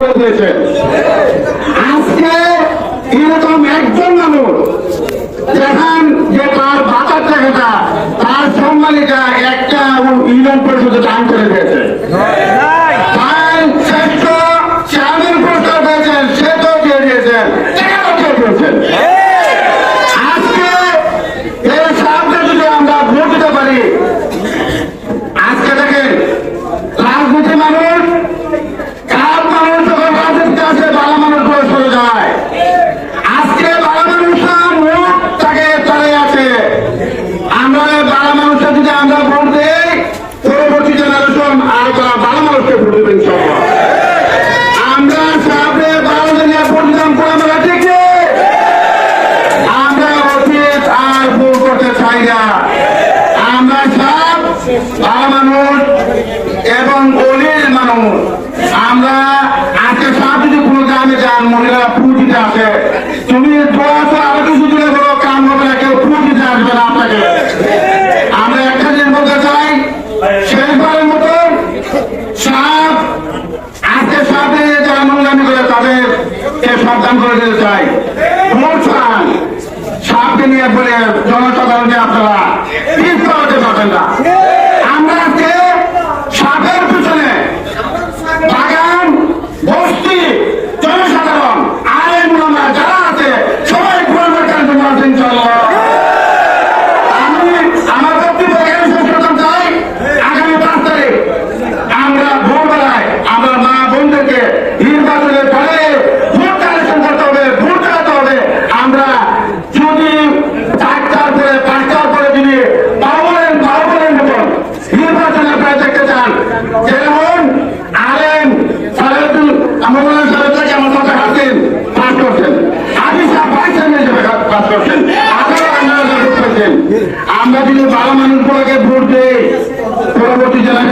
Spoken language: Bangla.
আজকে এরকম একজন মানুষ দেখেন যে তার বাঁচার টাকাটা তার সম্মানিকা একটা ইউনিয়ন পরিষদে দান করে দিয়েছে। তার শ্রেষ্ঠ চেয়ারম্যান পুরস্কার পেয়েছেন, সে তো দিয়ে দিয়েছেন, টাকাও দিয়ে দিয়েছেন। আজকে এর সামনে যদি আমরা ভোট দিতে পারি, আজকে দেখেন রাজনীতি মানুষ খারাপ মানুষ যখন রাজনীতিতে আসে ভালো মানুষগুলো সরে যায়। আজকে ভালো মানুষরা মুখ তাকে চলে আছে। আমরা ভালো মানুষরা যদি আমরা ভোট দিই, পরবর্তী জেনারেশন আর ভালো মানুষকে ভোট দেবেন। আমরা সামনে 12 দিনে ভোট দিলাম খোলামেলা, ঠিক আমরা অতীত আর ভুল করতে চাই না। আমরা সব ভালো মানুষ এবং অলির মানুষ। আমরা আজকে সব যদি কোনো গ্রামে যান, মহিলারা ফুল দিতে আসে, তুমি দোয়া তো আরো কিছু দিলে বলো, কাম হবে না, কেউ ফুল দিতে আসবে না আপনাকে। আমরা একটা জিনিস বলতে চাই, শেষবারের মতো সব আজকে সাথে যারা নোংরামি করে তাদেরকে সাবধান করে দিতে চাই। ভোট চান সাপকে নিয়ে বলে জনসাধারণকে আপনারা ঠিক করাতে পারবেন না। আমরা আজকে সাপের পিছনে বাগান বস্তি জনসাধারণ আইন মোলামা যারা আছে সবাই পরিবর্তন করছেন। আমি আমার বক্তব্য এখানে শেষ করতে চাই। আগামী 5 তারিখ আমরা ভোরবেলায় আমরা মা বোনদেরকে নির্বাচনের পরে ভোট কালেকশন করতে হবে, ভোট চালাতে হবে। আমরা যদি 4টার পরে 5টার পরে যদি বাবুলের মতন নির্বাচনে আপনারা দেখতে চান, যেমন আলেম সালেদুল আমরুল্লাহ সাহেবকে আমার কথা হাসেন পাস করছেন, আদিস পাইছেন হিসেবে পাস করছেন, আমরা যদি ভালো মানুষগুলোকে ভোট দিই, পরবর্তী জেলায়